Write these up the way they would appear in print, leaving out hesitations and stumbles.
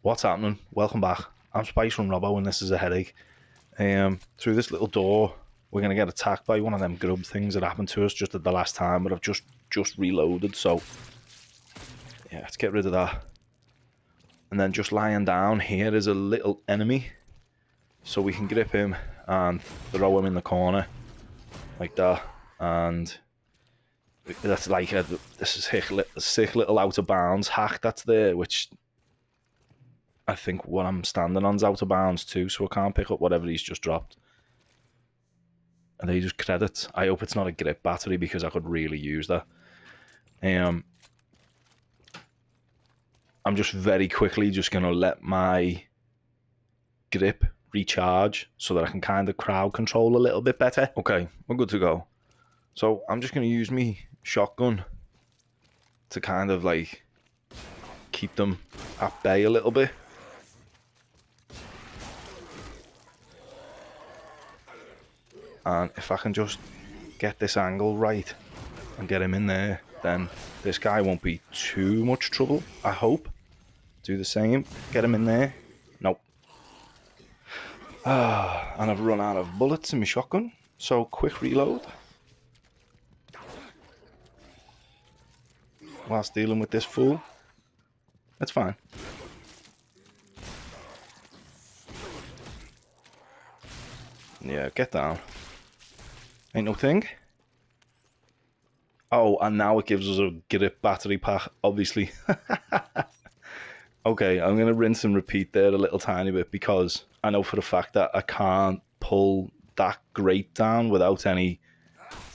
What's happening? Welcome back. I'm Spiced Rum Robbo and this is a headache. Through this little door, we're going to get attacked by one of them grub things that happened to us just at the last time, but I've just reloaded, so yeah, let's get rid of that. And then just lying down here is a little enemy, so we can grip him and throw him in the corner like that. And that's like this is a sick little out of bounds hack that's there, which I think what I'm standing on's out of bounds too, so I can't pick up whatever he's just dropped. Are they just credits? I hope it's not a grip battery because I could really use that. I'm just very quickly just going to let my grip recharge so that I can kind of crowd control a little bit better. Okay, we're good to go. So I'm just going to use me shotgun to kind of like keep them at bay a little bit. And if I can just get this angle right and get him in there, then this guy won't be too much trouble, I hope. Do the same. Get him in there. Nope. And I've run out of bullets in my shotgun, so quick reload. Whilst dealing with this fool. That's fine. Yeah, get down. Ain't no thing. Oh, and now it gives us a grip battery pack, obviously. Okay, I'm going to rinse and repeat there a little tiny bit because I know for a fact that I can't pull that grate down without any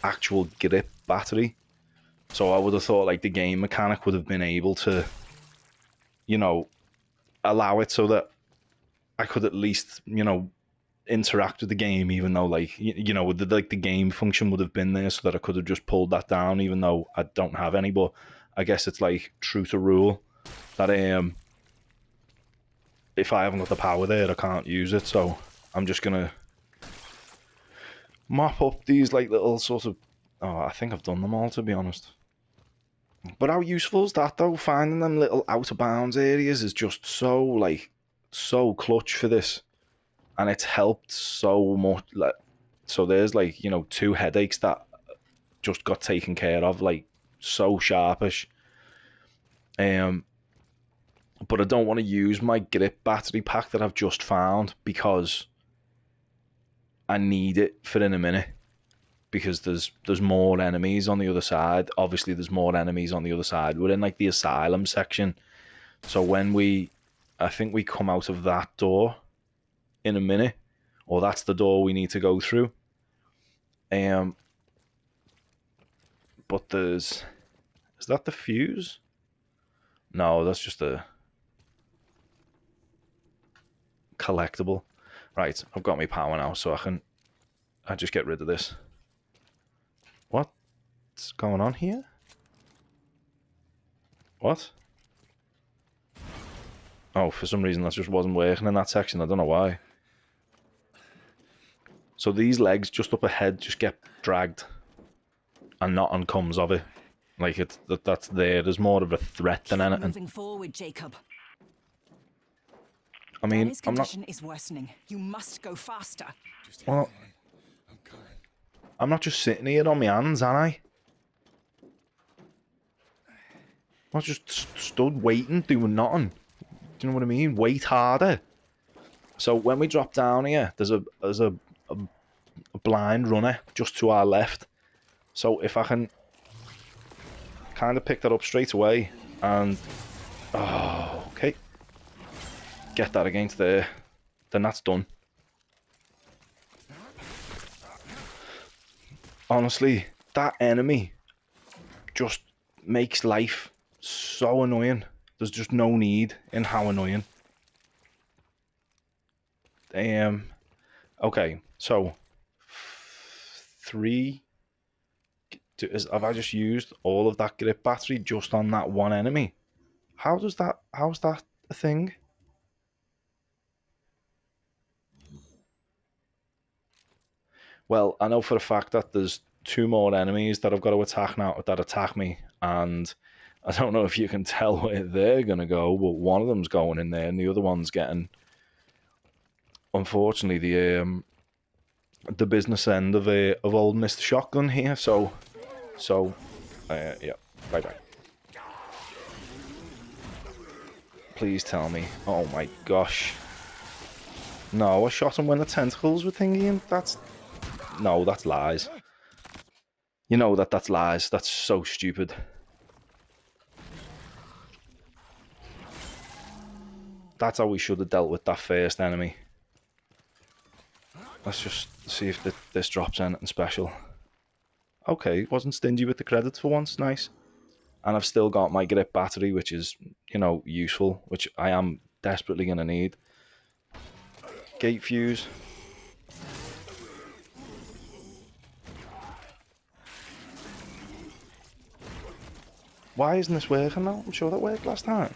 actual grip battery. So I would have thought like the game mechanic would have been able to, you know, allow it so that I could at least, you know, interact with the game, even though like you know the game function would have been there so that I could have just pulled that down even though I don't have any. But I guess it's like true to rule that if I haven't got the power there I can't use it, so I'm just gonna mop up these like little sort of I think I've done them all, to be honest. But how useful is that though? Finding them little out of bounds areas is just so clutch for this. And it's helped so much. Like, so there's like, you know, 2 headaches that just got taken care of, like so sharpish. But I don't want to use my grip battery pack that I've just found because I need it for in a minute. Because there's more enemies on the other side. Obviously, there's more enemies on the other side. We're in like the Asylum section. So when I think we come out of that door in a minute, or that's the door we need to go through. But is that the fuse? No, that's just a collectible. Right, I've got my power now, so I just get rid of this. What's going on here? What? Oh, for some reason that just wasn't working in that section. I don't know why. So these legs just up ahead just get dragged and nothing comes of it. Like that's there. There's more of a threat than anything. Moving forward, Jacob. I mean, Dani's condition is worsening. You must go faster. Well, I'm coming. I'm not just sitting here on my hands, am I? I'm not just stood waiting, doing nothing. Do you know what I mean? Wait harder. So when we drop down here, there's a blind runner just to our left. So if I can kind of pick that up straight away and okay, get that against there, then that's done. Honestly, that enemy just makes life so annoying. There's just no need in how annoying. Okay, so 3. Have I just used all of that grip battery just on that one enemy? How's that a thing? Well, I know for a fact that there's 2 more enemies that I've got to attack now that attack me, and I don't know if you can tell where they're going to go, but one of them's going in there and the other one's getting, unfortunately, the business end of old Mr. Shotgun here. So yeah, bye. Please tell me. Oh my gosh. No, I shot him when the tentacles were thinking. No, that's lies. You know that's lies. That's so stupid. That's how we should have dealt with that first enemy. Let's just see if this drops anything special. Okay, wasn't stingy with the credits for once. Nice. And I've still got my grip battery, which is, you know, useful, which I am desperately going to need. Gate fuse. Why isn't this working now? I'm sure that worked last time.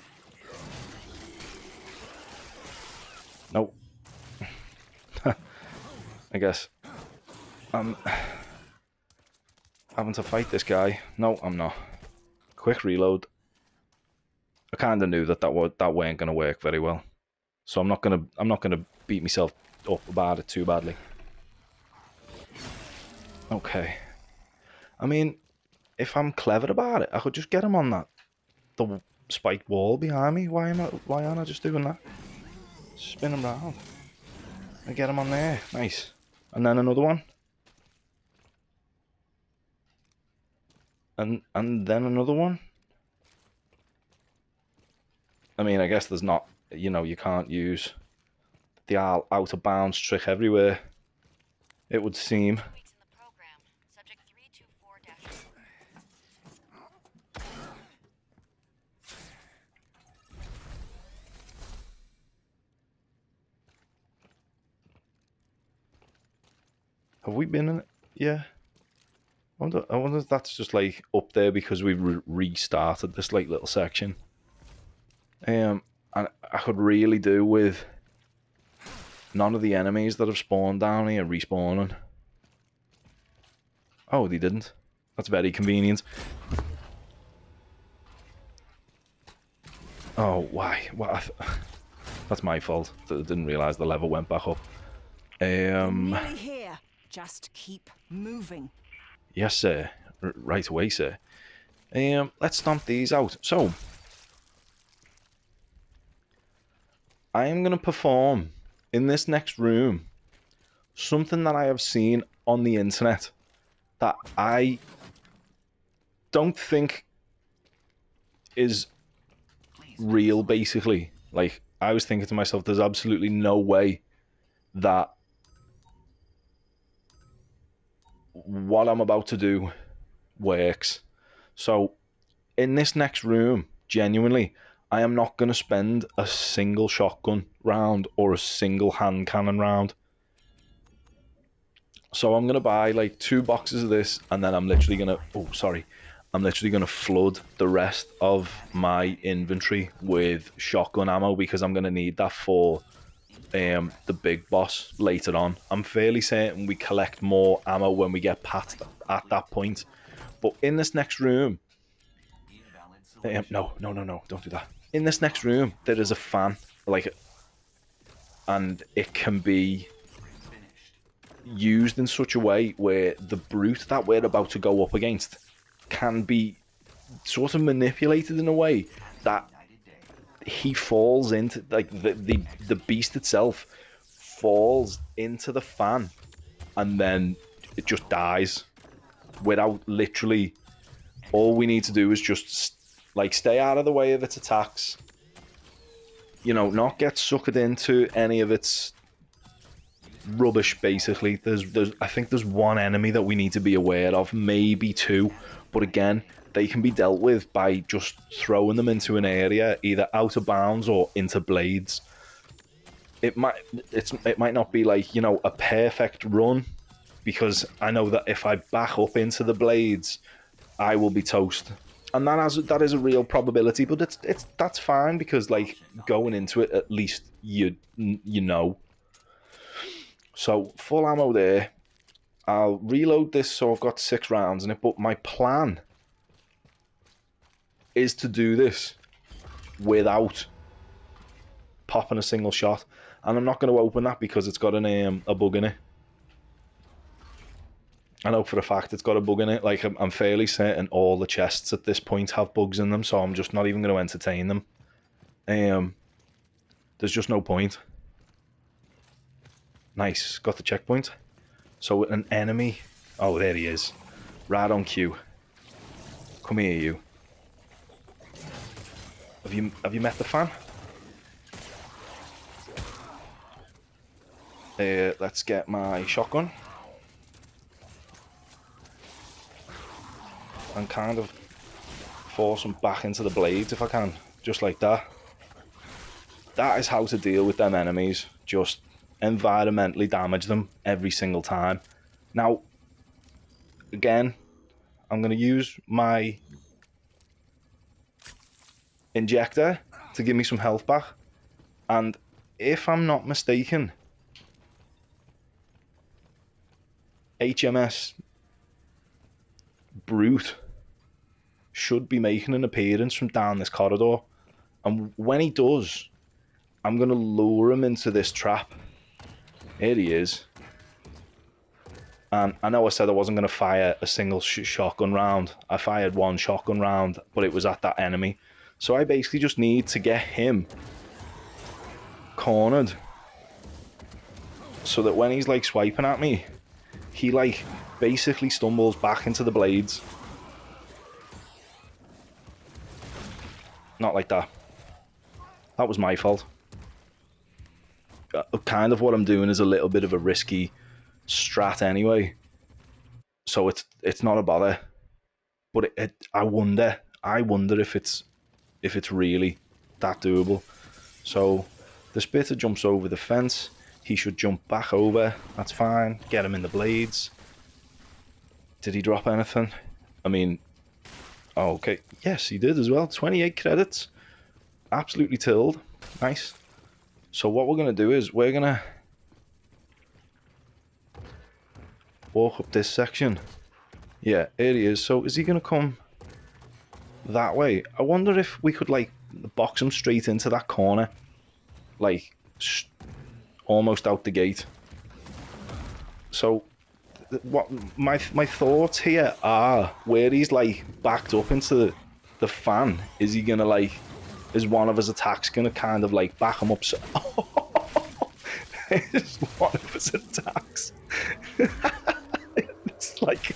Nope. I guess I'm having to fight this guy. No, I'm not. Quick reload. I kind of knew that weren't going to work very well, so I'm not gonna beat myself up about it too badly. Okay. I mean, if I'm clever about it, I could just get him on the spiked wall behind me. Why aren't I just doing that? Spin him round. And get him on there. Nice. And then another one. And then another one. I mean, I guess there's not, you know, you can't use the out of bounds trick everywhere, it would seem. Have we been in it? Yeah. I wonder if that's just like up there because we restarted this like little section. And I could really do with none of the enemies that have spawned down here respawning. Oh, they didn't. That's very convenient. Oh, why? That's my fault. I didn't realise the level went back up. Nearly here. Just keep moving. Yes, sir. Right away, sir. Let's stomp these out. So, I am going to perform in this next room something that I have seen on the internet that I don't think is real, basically. Like, I was thinking to myself, there's absolutely no way that what I'm about to do works. So, in this next room, genuinely, I am not going to spend a single shotgun round or a single hand cannon round. So I'm going to buy like 2 boxes of this, and then I'm literally going to... I'm literally going to flood the rest of my inventory with shotgun ammo because I'm going to need that for the big boss later on. I'm fairly certain we collect more ammo when we get past at that point. But in this next room... no, don't do that. In this next room, there is a fan, and it can be used in such a way where the brute that we're about to go up against can be sort of manipulated in a way that he falls into, like, the beast itself falls into the fan and then it just dies without literally... All we need to do is just like stay out of the way of its attacks, you know, not get suckered into any of its rubbish, basically. I think there's one enemy that we need to be aware of, maybe 2, but again, they can be dealt with by just throwing them into an area, either out of bounds or into blades. It might not be like, you know, a perfect run, because I know that if I back up into the blades, I will be toast. And that is a real probability, but that's fine, because like going into it, at least you know. So full ammo there. I'll reload this, so I've got 6 rounds in it. But my plan is to do this without popping a single shot. And I'm not going to open that because it's got a bug in it. I know for a fact it's got a bug in it. Like, I'm fairly certain all the chests at this point have bugs in them, so I'm just not even going to entertain them. There's just no point. Nice, got the checkpoint. So an enemy... Oh, there he is. Right on cue. Come here, you. Have you met the fan? Let's get my shotgun. And kind of force them back into the blades if I can. Just like that. That is how to deal with them enemies. Just environmentally damage them every single time. Now, again, I'm going to use my injector to give me some health back. And if I'm not mistaken, HMS Brute should be making an appearance from down this corridor. And when he does, I'm going to lure him into this trap. Here he is. And I know I said I wasn't going to fire a single shotgun round. I fired one shotgun round, but it was at that enemy. So I basically just need to get him cornered. So that when he's like swiping at me, he like basically stumbles back into the blades. Not like that. That was my fault. Kind of what I'm doing is a little bit of a risky strat anyway, so it's not a bother. But I wonder if it's really that doable. So the spitter jumps over the fence. He should jump back over. That's fine. Get him in the blades. Did he drop anything? I mean, oh, okay. Yes, he did as well. 28 credits. Absolutely tilled. Nice. So what we're going to do is we're going to walk up this section. Yeah, here he is. So is he going to come that way? I wonder if we could like box him straight into that corner. Like almost out the gate. So what my thoughts here are, where he's like backed up into the fan, is he going to like... Is one of his attacks going to kind of like back him up? So is one of his attacks. It's like...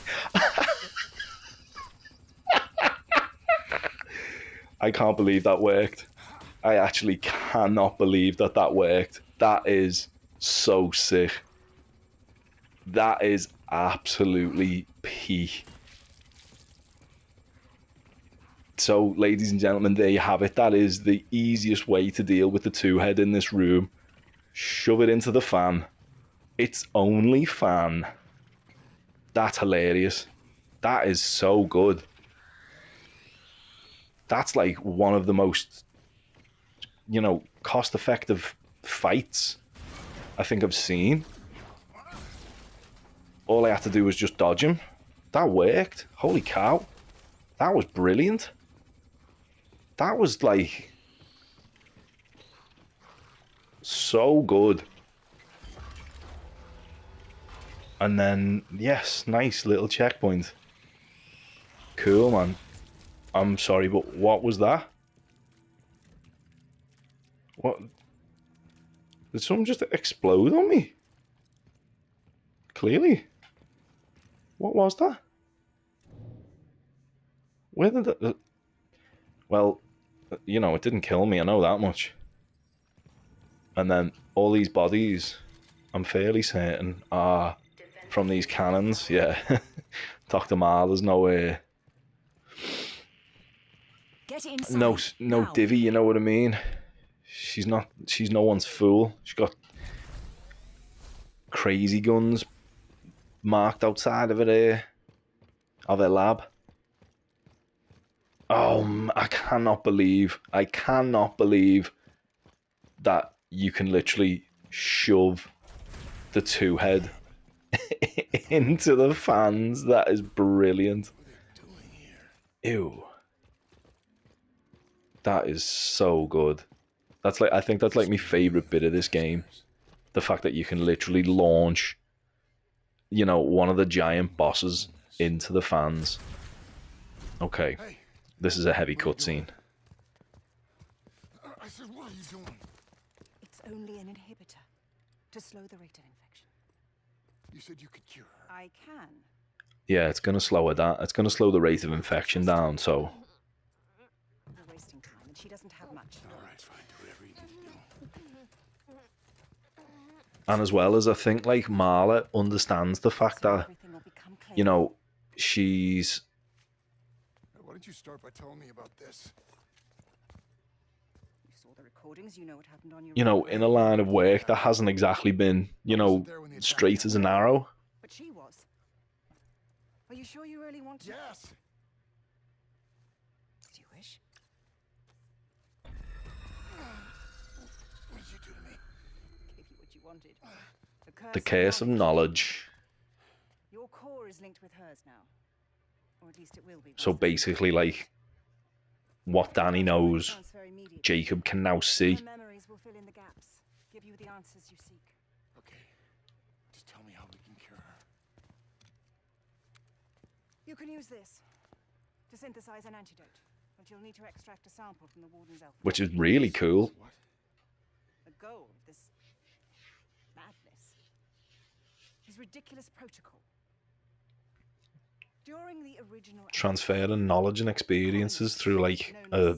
I can't believe that worked. I actually cannot believe that worked. That is so sick. That is absolutely peak. So, ladies and gentlemen, there you have it. That is the easiest way to deal with the two-head in this room. Shove it into the fan. It's only fan. That's hilarious. That is so good. That's like one of the most, cost-effective fights I think I've seen. All I had to do was just dodge him. That worked. Holy cow. That was brilliant. That was like so good. And then, yes, nice little checkpoint. Cool, man. I'm sorry, but what was that? What? Did something just explode on me? Clearly. What was that? Where did that... Well, it didn't kill me, I know that much. And then all these bodies, I'm fairly certain, are from these cannons. Yeah. Dr. Mahler's no divvy, you know what I mean? She's no one's fool. She's got crazy guns marked outside of her lab. Oh, I cannot believe that you can literally shove the two-head into the fans. That is brilliant. Ew. That is so good. That's like, I think that's like my favorite bit of this game. The fact that you can literally launch, you know, one of the giant bosses into the fans. Okay, this is a heavy cutscene. I said, what are you doing? It's only an inhibitor to slow the rate of infection. You said you could cure her. I can. Yeah, it's gonna slow it down. It's gonna slow the rate of infection down. So We're wasting time, and she doesn't have much. All right, fine. Do whatever you need to do. and as well as I think like Mahler understands the fact Soon that, everything will become clear. you know, she's, Why don't you start by telling me about this? You saw the recordings. You know what happened on your. you know, own. in a line of work that hasn't exactly been, you know, straight as an arrow. But she was. Are you sure you really want to? Yes. Do you wish? What did you do to me? Gave you what you wanted. The curse of knowledge. Your core is linked with hers now, or at least it will be. So basically, like, what Dani knows, Jacob can now see. Her memories will fill in the gaps, give you the answers you seek. Okay. Just tell me how we can cure her. You can use this to synthesize an antidote, but you'll need to extract a sample from the warden's elf. Which is really cool. What? The goal of this madness is ridiculous protocol. During the original Transferring knowledge and experiences through like a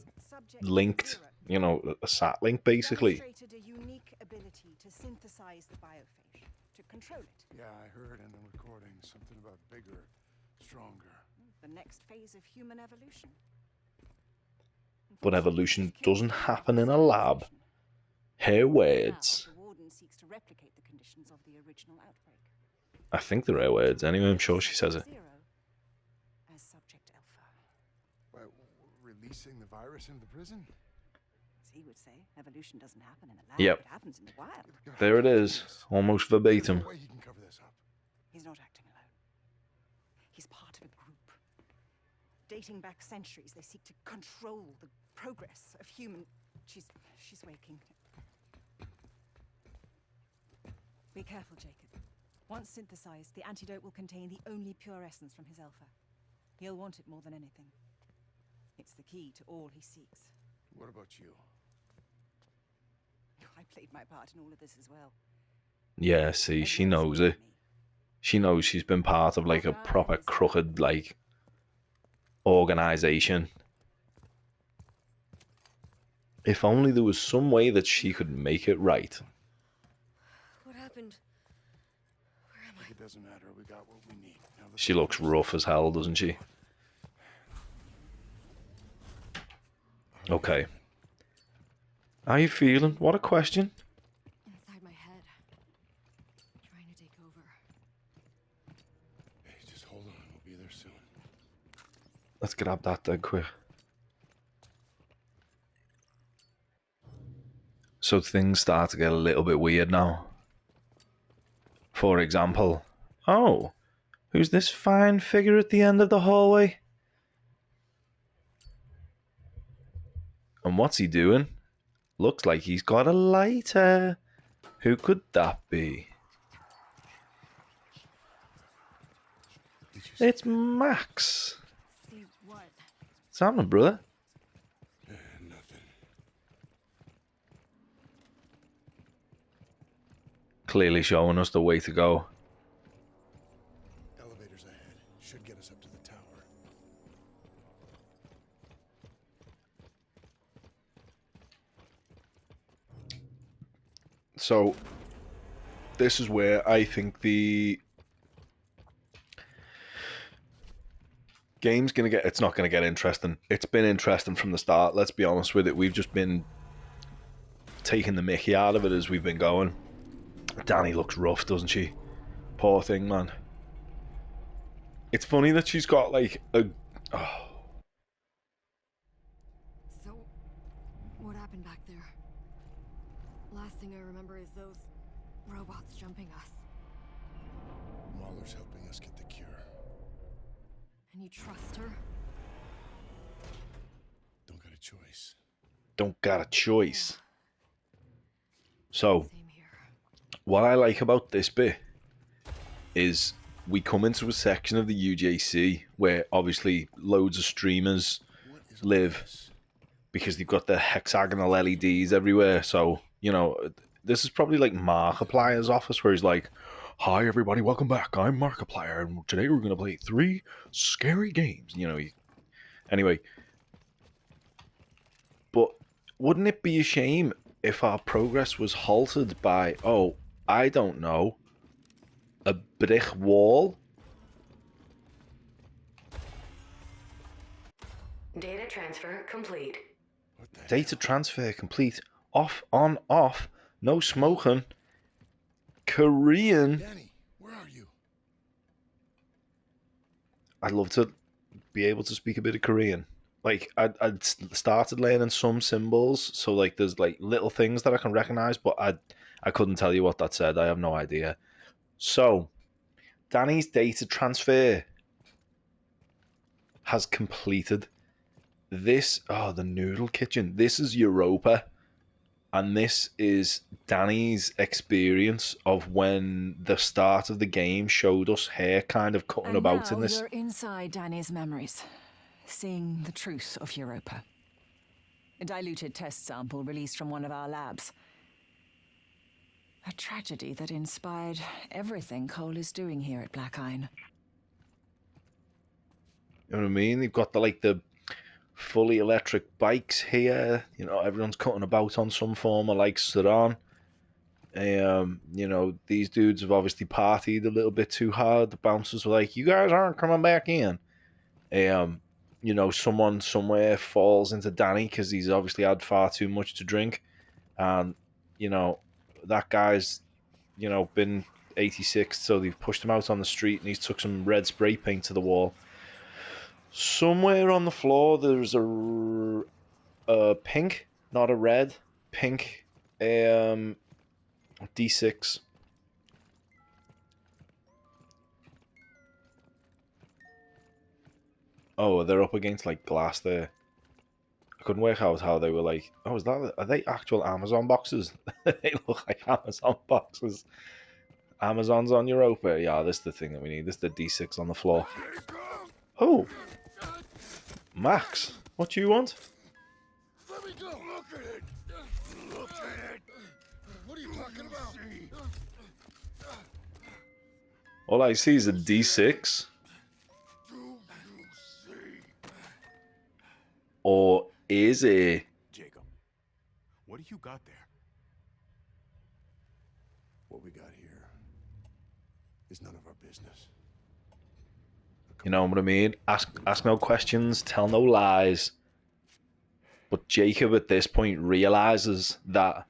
linked, you know, a sat link basically. demonstrated a unique ability to synthesize the biophage, to control it. Yeah, I heard in the recording something about bigger, stronger. The next phase of human evolution. But evolution doesn't happen in a lab. Her words. Now, the warden seeks to replicate the conditions of the original outbreak. I think they're her words anyway, I'm sure she says it. Zero as subject alpha. By releasing the virus into the prison? As he would say, evolution doesn't happen in a lab. Yep. It happens in the wild. There it is, almost verbatim. There's no way he can cover this up. He's not acting alone. He's part of a group. Dating back centuries, they seek to control the progress of human... She's waking. Be careful, Jacob. Once synthesized, the antidote will contain the only pure essence from his alpha. He'll want it more than anything. It's the key to all he seeks. What about you? I played my part in all of this as well. Yeah, see, she knows it. She knows she's been part of like a proper crooked like organization. If only there was some way that she could make it right. What happened? Where am I? It doesn't matter. We got what we need. Now let's She looks rough as hell, doesn't she? Okay. How you feeling? What a question. Inside my head. Trying to take over. Hey, just hold on. We'll be there soon. Let's grab that then quick. So things start to get a little bit weird now. For example, oh, who's this fine figure at the end of the hallway? And what's he doing? Looks like he's got a lighter. Who could that be? It's Max. See what? What's happening, brother? Nothing. Clearly showing us the way to go. Elevators ahead. Should get us up to the tower. So, this is where I think the game's gonna get, it's not gonna get interesting. It's been interesting from the start, let's be honest with it. We've just been taking the mickey out of it as we've been going. Dani looks rough, doesn't she? Poor thing, man. It's funny that she's got like a... Oh. So, what happened back there? Last thing I remember is those robots jumping us. Mahler's helping us get the cure. And you trust her? Don't got a choice. don't got a choice. So, Same here. what I like about this bit is we come into a section of the UJC where obviously loads of streamers What is all live this? because they've got the hexagonal LEDs everywhere. So, you know, this is probably like Markiplier's office where he's like, "Hi everybody, welcome back. I'm Markiplier, and today we're going to play 3 scary games." You know, anyway. But wouldn't it be a shame if our progress was halted by, oh, I don't know, a brick wall? Data transfer complete. What the Data hell? transfer complete. Off, on, off. No smoking. Korean. Dani, where are you? I'd love to be able to speak a bit of Korean. Like, I'd started learning some symbols, so like there's like little things that I can recognize, but I couldn't tell you what that said. I have no idea. So, Dani's data transfer has completed. This, oh, the noodle kitchen. This is Europa, and this is Dani's experience of when the start of the game showed us her kind of cutting And about now in this. you're inside Dani's memories, seeing the truth of Europa. A diluted test sample released from one of our labs. A tragedy that inspired everything Cole is doing here at Black Iron. You know what I mean? They've got the fully electric bikes here. You know, everyone's cutting about on some form of like Saran. You know, these dudes have obviously partied a little bit too hard. The bouncers were like, "You guys aren't coming back in." You know, someone somewhere falls into Dani because he's obviously had far too much to drink, and you know that guy's, you know, been 86, so they've pushed him out on the street and he's took some red spray paint to the wall. Somewhere on the floor there's a pink, not a red, pink D6. Oh, they're up against like glass there. I couldn't work out how they were like, oh, are they actual Amazon boxes? They look like Amazon boxes. Amazon's on Europa. Yeah, this is the thing that we need. This is the D6 on the floor. Oh, Max, what do you want? Let me go. Look at it. Look at it. What are you talking about? All I see is a D6. Do you see? Or is it? Jacob, what do you got there? What we got here is none of our business. You know what I mean? Ask no questions, tell no lies. But Jacob at this point realizes that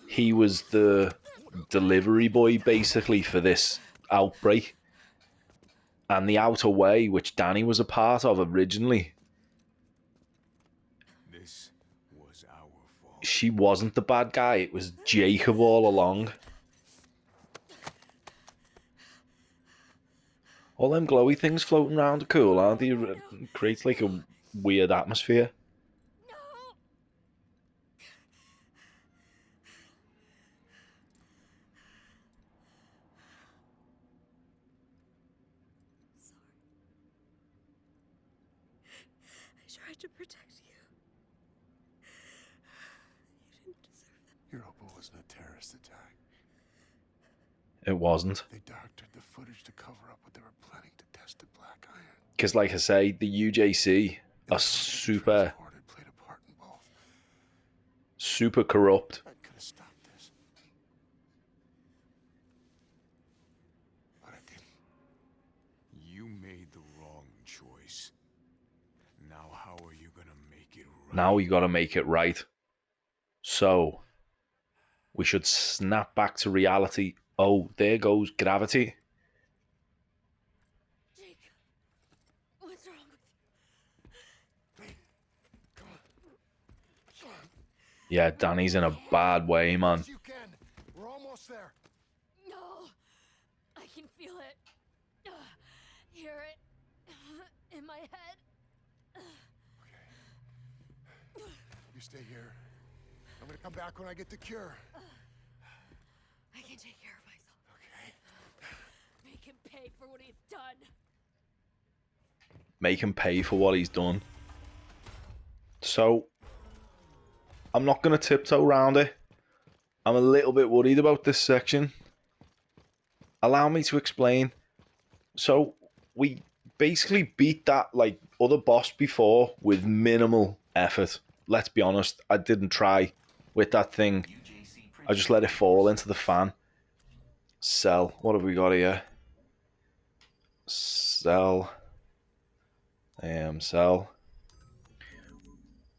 he was the delivery boy basically for this outbreak. And the Outer Way, which Dani was a part of originally, This was our fault. she wasn't the bad guy. It was Jacob all along. All them glowy things floating around are cool, aren't they? It creates like a weird atmosphere. No! Sorry. I tried to protect you. You didn't deserve that. Europa wasn't a terrorist attack. It wasn't. They doctored the footage to cover up what they were planning to test at Black Iron. Because, like I say, the UJC are super Played a part in both. corrupt. I could have stopped this. But I didn't. You made the wrong choice. Now how are you gonna make it right? Now we gotta make it right. So, we should snap back to reality. Oh, there goes gravity. Jake, what's wrong with you? Come on. Yeah, Dani's in a bad way, man. Yes, you can. We're almost there. No! I can feel it. Hear it. In my head. stay here. I'm gonna come back when I get the cure. I can take care of myself. Okay. Make him pay for what he's done. Make him pay for what he's done. So, I'm not going to tiptoe around it. I'm a little bit worried about this section. Allow me to explain. So, we basically beat that like other boss before with minimal effort. Let's be honest, I didn't try with that thing. I just let it fall into the fan. Sell. What have we got here? Sell. Sell.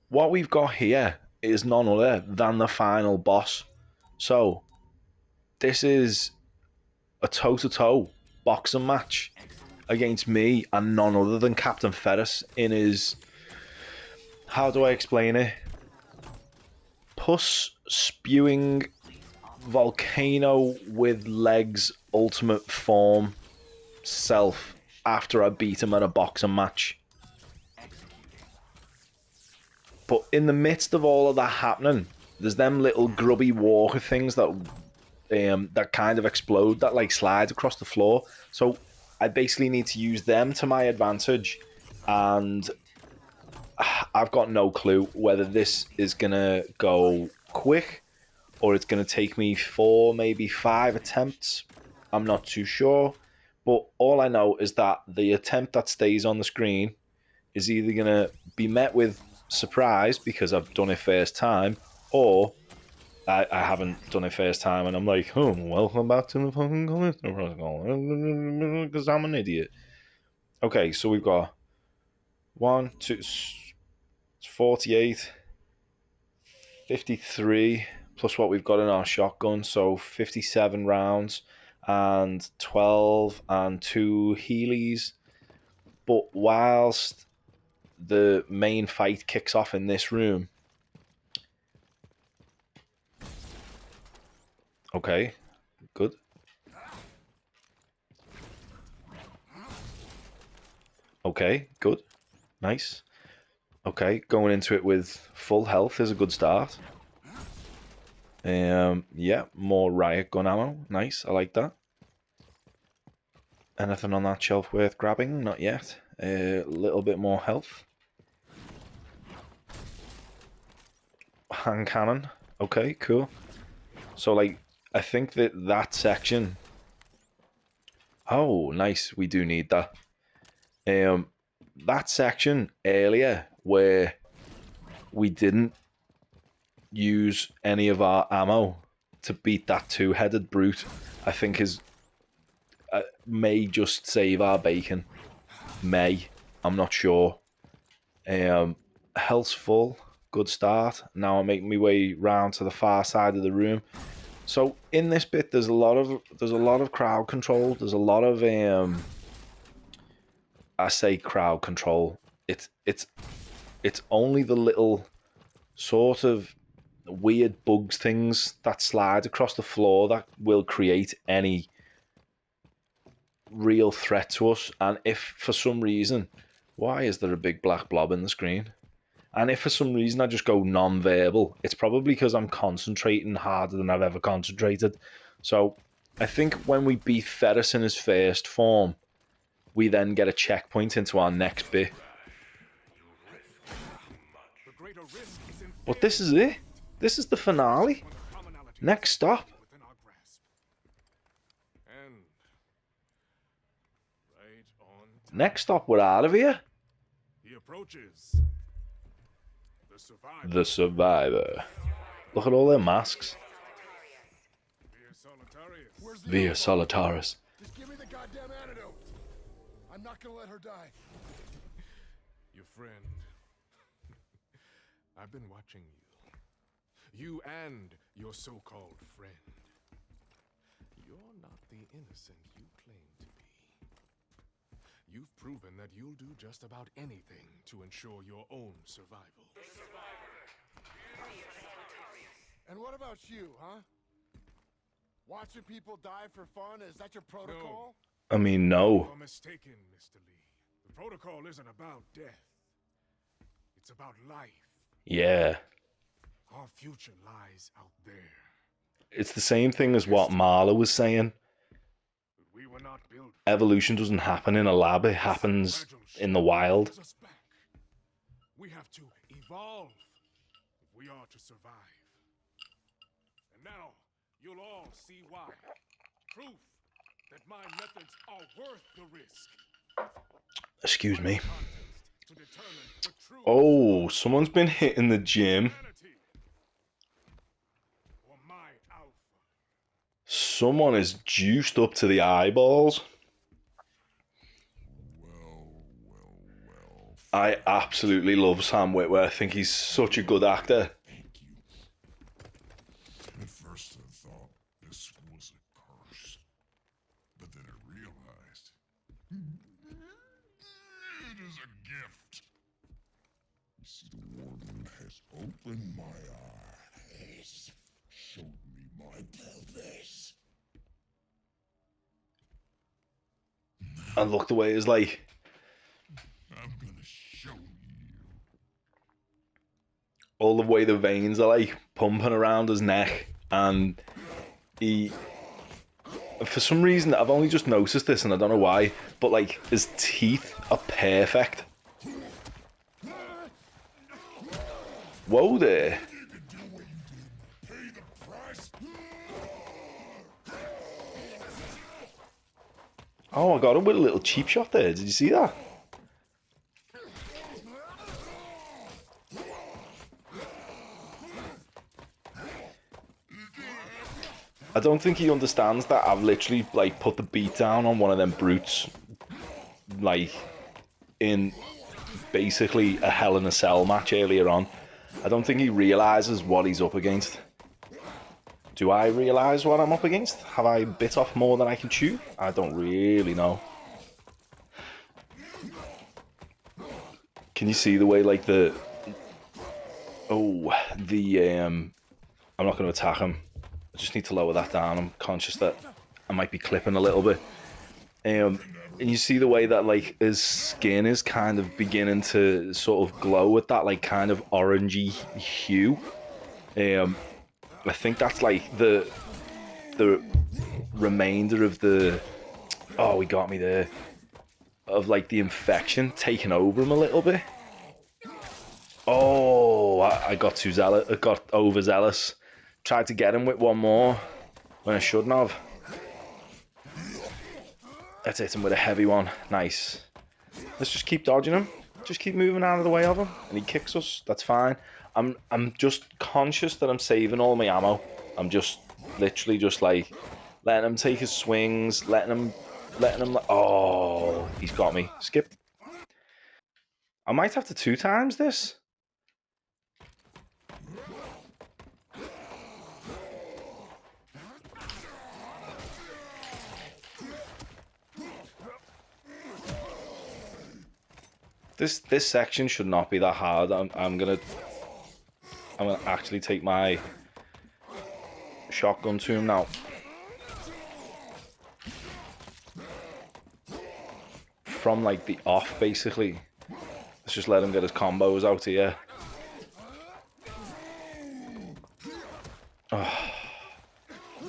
What we've got here is none other than the final boss. So, this is a toe-to-toe boxing match against me and none other than Captain Ferris in his... How do I explain it? Puss spewing volcano with legs ultimate form self after I beat him at a boxing match. But in the midst of all of that happening, there's them little grubby walker things that that kind of explode, that like slides across the floor. So I basically need to use them to my advantage, and I've got no clue whether this is gonna go quick or it's gonna take me 4, maybe 5 attempts. I'm not too sure, but all I know is that the attempt that stays on the screen is either gonna be met with surprise because I've done it first time, or I haven't done it first time and I'm like, oh, welcome back to the fucking Callisto Protocol, because I'm an idiot. Okay, so we've got 1, 2, 48, 53, plus what we've got in our shotgun, so 57 rounds, and 12 and 2 Heelys. But whilst the main fight kicks off in this room. Okay, good. Okay, good. Nice. Okay, going into it with full health is a good start. Yeah, more riot gun ammo. Nice, I like that. Anything on that shelf worth grabbing? Not yet. A little bit more health. Hand cannon. Okay, cool. So, like, I think that section... Oh, nice. We do need that. That section earlier where we didn't use any of our ammo to beat that two-headed brute, I think is... may just save our bacon. May. I'm not sure. Health's full. Good start. Now I make my way round to the far side of the room. So in this bit, there's a lot of crowd control. There's a lot of I say crowd control. It's only the little sort of weird bugs things that slide across the floor that will create any real threat to us. And if for some reason, why is there a big black blob in the screen? And if for some reason I just go non-verbal, it's probably because I'm concentrating harder than I've ever concentrated. So I think when we beat Ferris in his first form, we then get a checkpoint into our next bit. But this is it. This is the finale. Next stop. Next stop, we're out of here. He approaches. The survivor. Look at all their masks. Via Solitaris. Just give me the goddamn antidote. I'm not gonna let her die. Your friend. I've been watching you. You and your so-called friend. You're not the innocent you claim to be. You've proven that you'll do just about anything to ensure your own survival. The survivor. And what about you, huh? Watching people die for fun? Is that your protocol? I mean, no. You're mistaken, Mr. Lee. The protocol isn't about death. It's about life. Yeah. future lies out there. It's the same thing as what Mahler was saying. But we were not built. Evolution doesn't happen in a lab, it happens in the wild. Us back. We have to evolve if we are to survive. And now you'll all see why. Proof that my methods are worth the risk. Excuse me. To determine the true Oh, someone's been hitting the gym. humanity or my alpha. Someone is juiced up to the eyeballs. I absolutely love Sam Witwer. I think he's such a good actor. Thank you. At first I thought this was a curse, but then I realized it is a gift. You see, the warden has opened my eyes, showed me my purpose. And look the way he's like, I'm gonna show you. all the way the veins are like pumping around his neck, and he, for some reason, I've only just noticed this and I don't know why, but like his teeth are perfect. Whoa there. You can do what you did. Pay the price. Oh, I got him with a little cheap shot there. Did you see that? I don't think he understands that I've literally like put the beat down on one of them brutes, like in basically a Hell in a Cell match earlier on. I don't think he realizes what he's up against. Do I realize what I'm up against? Have I bit off more than I can chew? I don't really know. Can you see the way like the... Oh, the... I'm not going to attack him. I just need to lower that down. I'm conscious that I might be clipping a little bit. And you see the way that like his skin is kind of beginning to sort of glow with that like kind of orangey hue. I think that's like the remainder of the... Oh, he got me there. Of like the infection taking over him a little bit. Oh, I got too zealous. I got overzealous. Tried to get him with one more when I shouldn't have. Let's hit him with a heavy one. Nice. Let's just keep dodging him. Just keep moving out of the way of him. And he kicks us. That's fine. I'm just conscious that I'm saving all my ammo. I'm just literally just like letting him take his swings, letting him oh, he's got me. Skip. I might have to 2 times this. This section should not be that hard. I'm gonna actually take my shotgun to him now. From like the off, basically. Let's just let him get his combos out here. Oh,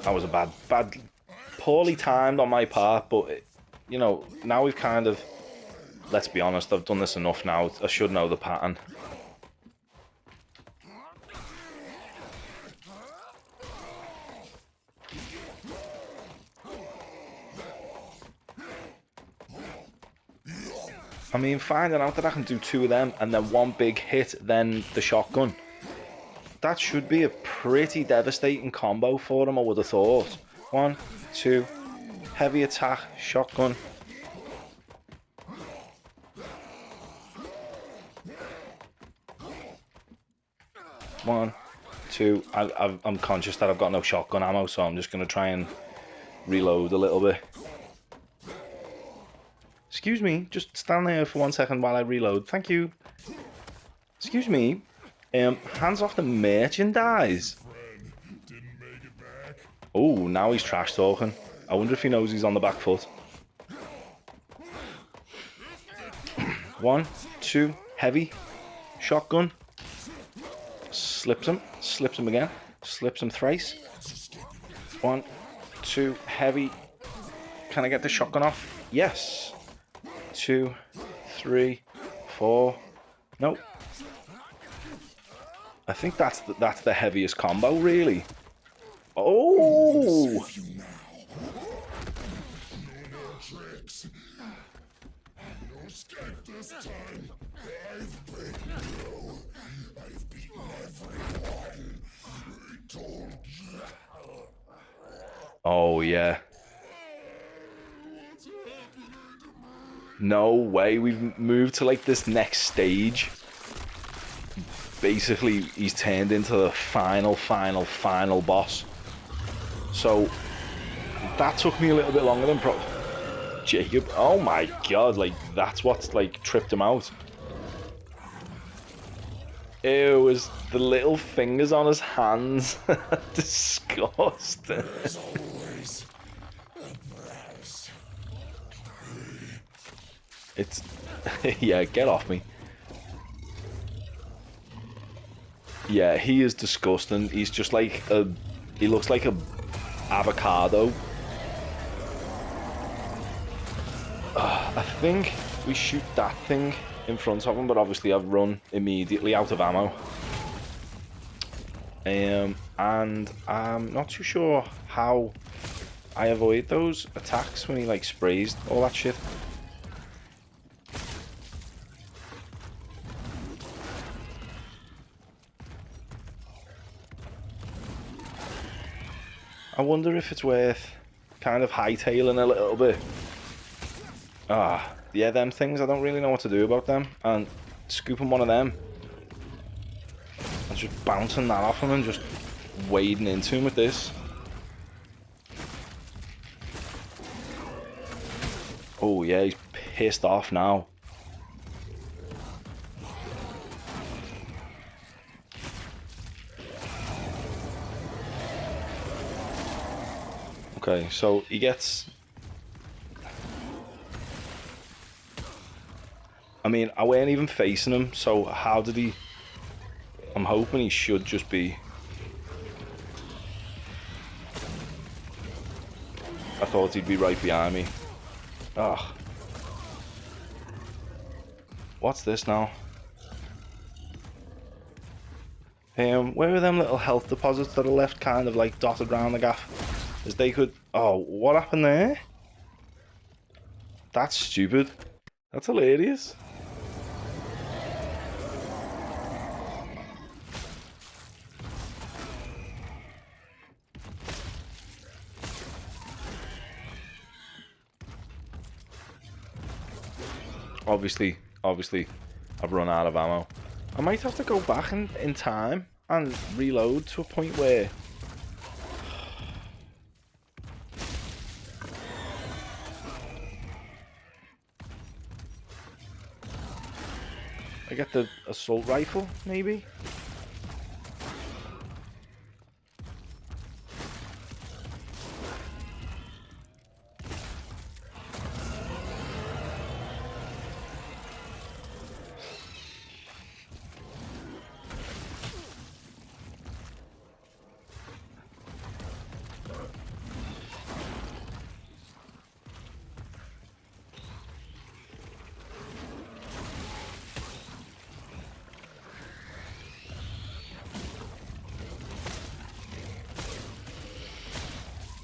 that was a bad, poorly timed on my part, but you know, now we've kind of, let's be honest, I've done this enough now. I should know the pattern. I mean, finding out that I can do 2 of them and then 1 big hit, then the shotgun. That should be a pretty devastating combo for him, I would have thought. 1, 2, heavy attack, shotgun. One, 2. I'm conscious that I've got no shotgun ammo, so I'm just going to try and reload a little bit. Excuse me, just stand there for 1 second while I reload. Thank you. Excuse me. Hands off the merchandise. Oh, now he's trash talking. I wonder if he knows he's on the back foot. 1, 2, heavy. Shotgun. Slips him again, slips him thrice. 1, 2, heavy. Can I get the shotgun off? Yes. 2, 3, 4. Nope. I think that's the heaviest combo, really. Oh! No more tricks. No escape this time. I've beaten you. I've beaten everyone. I told you. Oh, yeah. No way, we've moved to like this next stage. Basically, he's turned into the final boss. So, that took me a little bit longer than Jacob. Oh my god, like, that's what's like tripped him out. It was the little fingers on his hands. Disgusting. There's always a price. It's... yeah, get off me. Yeah, he is disgusting. He's just like a... he looks like a avocado. I think we shoot that thing in front of him, but obviously I've run immediately out of ammo. And I'm not too sure how I avoid those attacks when he like sprays all that shit. I wonder if it's worth kind of hightailing a little bit. Yeah, them things, I don't really know what to do about them. And scooping one of them and just bouncing that off him and just wading into him with this. Oh yeah, he's pissed off now. Okay, so he gets... I mean, I weren't even facing him, so how did he... I'm hoping he should just be... I thought he'd be right behind me. Ugh. What's this now? Where are them little health deposits that are left kind of like dotted around the gaff? As they could... Oh, what happened there? That's stupid. That's hilarious. Obviously, I've run out of ammo. I might have to go back in time and reload to a point where... I get the assault rifle, maybe?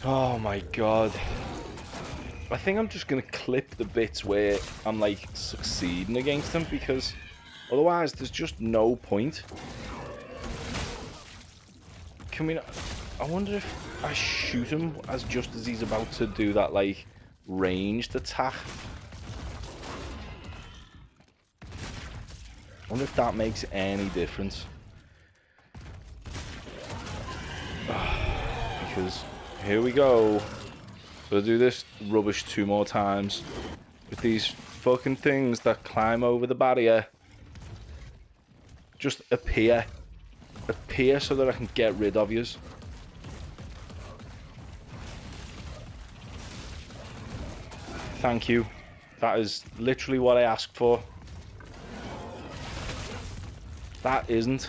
Oh my god. I think I'm just gonna clip the bits where I'm like succeeding against him, because otherwise there's just no point. Can we not... I wonder if I shoot him as just as he's about to do that like ranged attack. I wonder if that makes any difference. Because here we go. We'll do this rubbish 2 more times with these fucking things that climb over the barrier. Just appear so that I can get rid of yous. Thank you. That is literally what I asked for. That isn't.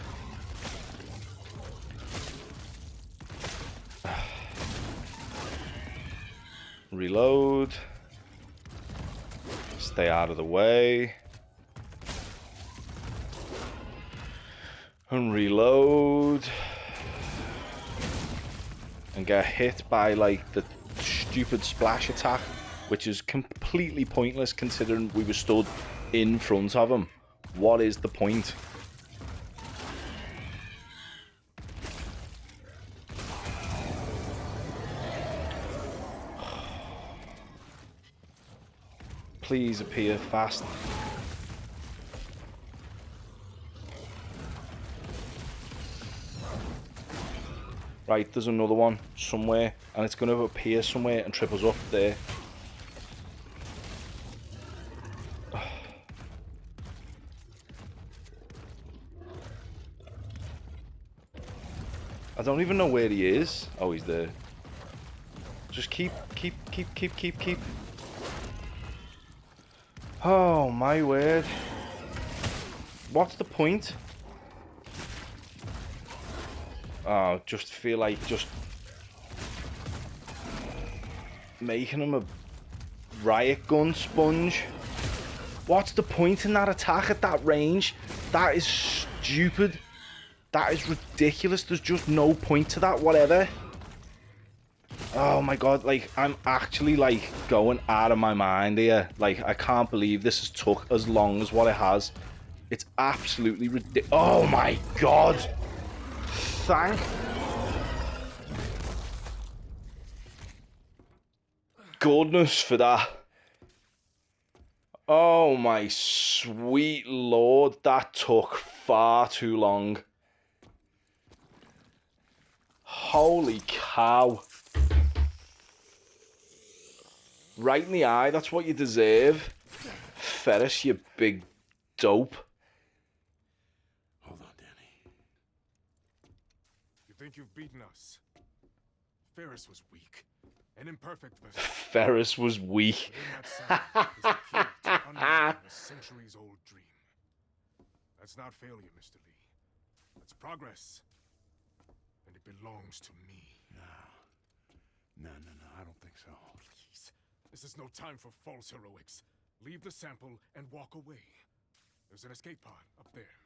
Reload. Stay out of the way. And reload. And get hit by like the stupid splash attack, which is completely pointless considering we were stood in front of him. What is the point? Please appear fast. Right, there's another one somewhere, and it's going to appear somewhere and trip us up there. I don't even know where he is. Oh, he's there. Just keep. Oh, my word. What's the point? Oh, just feel like just making him a riot gun sponge. What's the point in that attack at that range? That is stupid. That is ridiculous. There's just no point to that, whatever. Oh my god, like, I'm actually, like, going out of my mind here. Like, I can't believe this has took as long as what it has. It's absolutely ridiculous. Oh my god! Thank goodness for that. Oh my sweet lord, that took far too long. Holy cow. Right in the eye, that's what you deserve. Ferris, you big dope. Hold on, Dani. You think you've beaten us? Ferris was weak. An imperfect vessel. Ferris was weak. But in that sample is the key to unlocking a centuries-old dream. That's not failure, Mr. Lee. That's progress. And it belongs to me. No, I don't think so. Please. This is no time for false heroics. Leave the sample and walk away. There's an escape pod up there.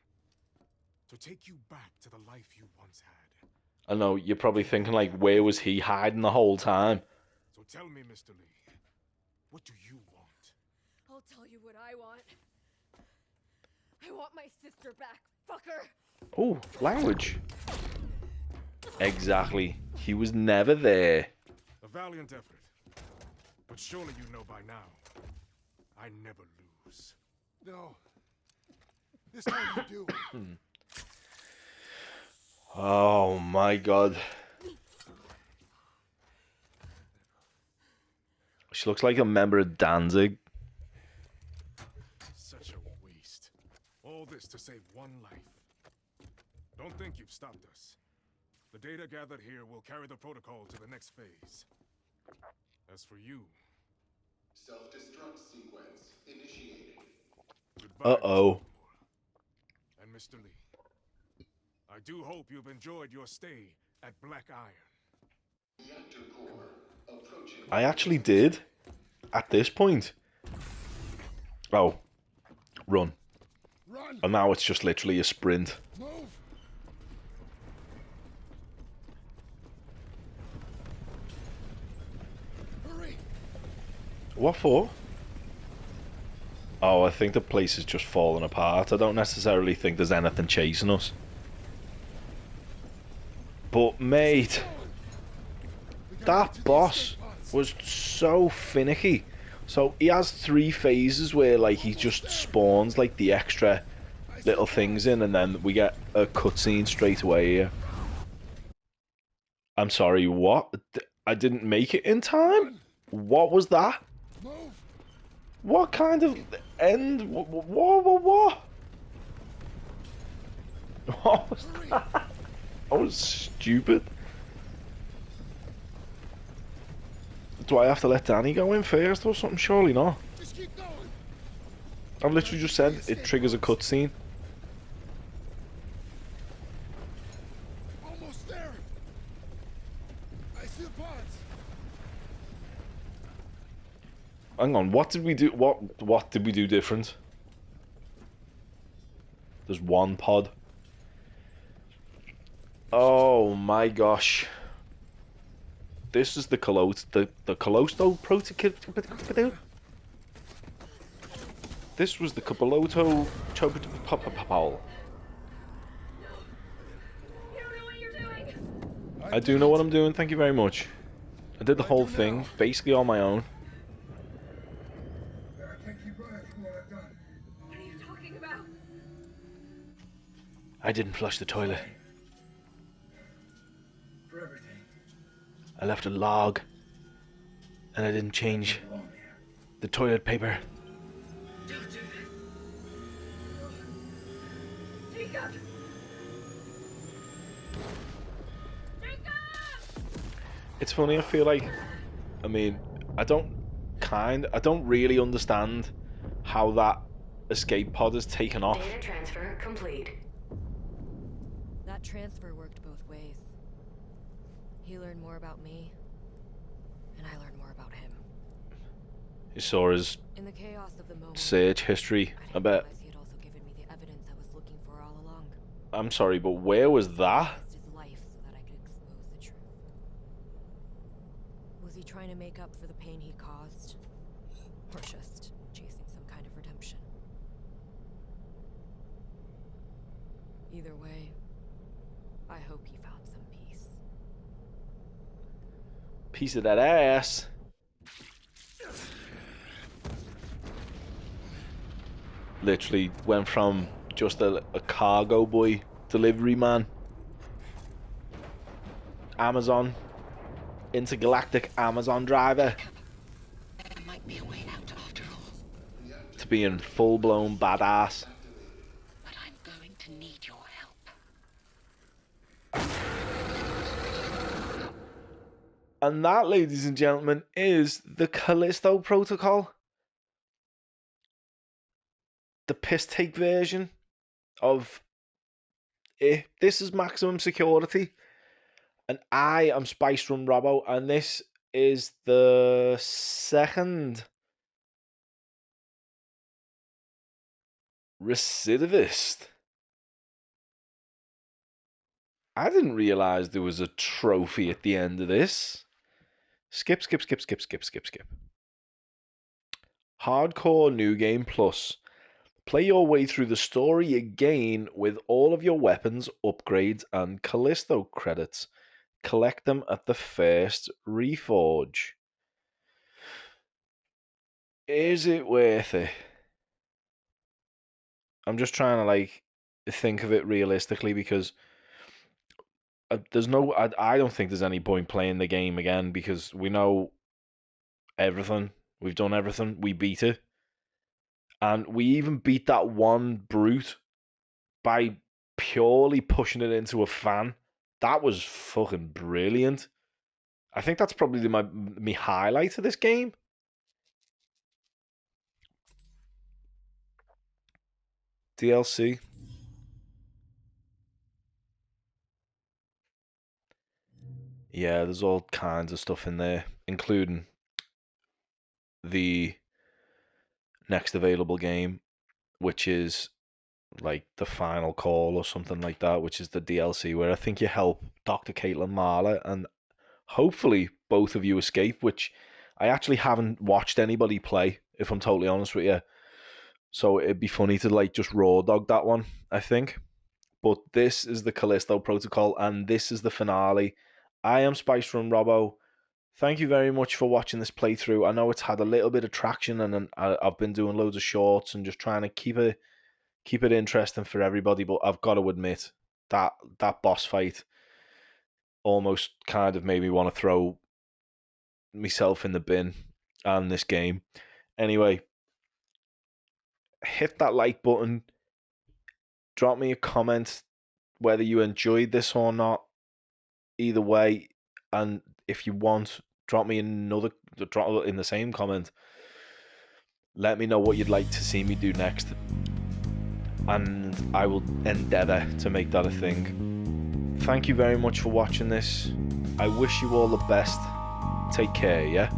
To take you back to the life you once had. I know, you're probably thinking, like, where was he hiding the whole time? So tell me, Mr. Lee, what do you want? I'll tell you what I want. I want my sister back, fucker! Oh, language. Exactly. He was never there. A valiant effort. But surely you know by now, I never lose. No. This time you do. Oh my god. She looks like a member of Danzig. Such a waste. All this to save one life. Don't think you've stopped us. The data gathered here will carry the protocol to the next phase. As for you... Self-destruct sequence initiated. Goodbye, Uh-oh. Mr. Moore. And Mr. Lee. I do hope you've enjoyed your stay at Black Iron. Reactor core approaching. I actually did. At this point. Oh. Run. Run! And now it's just literally a sprint. Move! Hurry! What for? Oh, I think the place is just falling apart. I don't necessarily think there's anything chasing us. But, mate, that boss was so finicky. So he has 3 phases where, like, he just spawns, like, the extra little things in, and then we get a cutscene straight away here. I'm sorry, what? I didn't make it in time? What was that? Move! What kind of end? What? What was that? That was stupid. Do I have to let Dani go in first or something? Surely not. Just keep going! I've literally just said it triggers a cutscene. Almost there! I see the pods! Hang on, what did we do? What did we do different? There's one pod. Oh my gosh. This is the Callisto Protocol. This was the Callisto Protocol. I do know what I'm doing, thank you very much. I did the whole thing, basically on my own. What are you talking about? I didn't flush the toilet. For everything. I left a log. And I didn't change the toilet paper. Don't do this. Jacob! It's funny, I feel like, I mean, I don't really understand how that escape pod has taken off. Data transfer complete. That transfer worked both ways. He learned more about me, and I learned more about him. You saw his In the chaos of the moment, search history, I bet. realize he had also given me the evidence I was looking for all along. I'm sorry, but where was that? He risked his life so that I could expose the truth. Was he trying to make up for the pain he caused? Or just chasing some kind of redemption? Either way, I hope he found some peace. Piece of that ass. Literally went from just a cargo boy delivery man, Amazon, intergalactic Amazon driver, There might be a way out after all, to being full-blown badass. but I'm going to need your help. And that, ladies and gentlemen, is the Callisto Protocol. The piss take version of it. This is maximum security. And I am Spiced Rum Robbo, and this is the second recidivist. I didn't realize there was a trophy at the end of this. Skip. Hardcore New Game Plus. Play your way through the story again with all of your weapons, upgrades, and Callisto credits. Collect them at the first Reforge. Is it worth it? I'm just trying to like think of it realistically, because there's no. I don't think there's any point playing the game again, because we know everything. We've done everything. We beat it. And we even beat that one brute by purely pushing it into a fan. That was fucking brilliant. I think that's probably my highlight of this game. DLC. Yeah, there's all kinds of stuff in there, including the next available game, which is like the final call or something like that, which is the DLC where I think you help Dr. Caitlin Mahler and hopefully both of you escape, which I actually haven't watched anybody play, if I'm totally honest with you. So it'd be funny to like just raw dog that one, I think. But this is the Callisto Protocol, and this is the finale. I am Spiced Rum Robbo. Thank you very much for watching this playthrough. I know it's had a little bit of traction, and I've been doing loads of shorts and just trying to keep it interesting for everybody. But I've got to admit that boss fight almost kind of made me want to throw myself in the bin and this game. Anyway, hit that like button. Drop me a comment whether you enjoyed this or not. Either way, and if you want, drop in the same comment. Let me know what you'd like to see me do next, and I will endeavour to make that a thing. Thank you very much for watching this. I wish you all the best. Take care, yeah?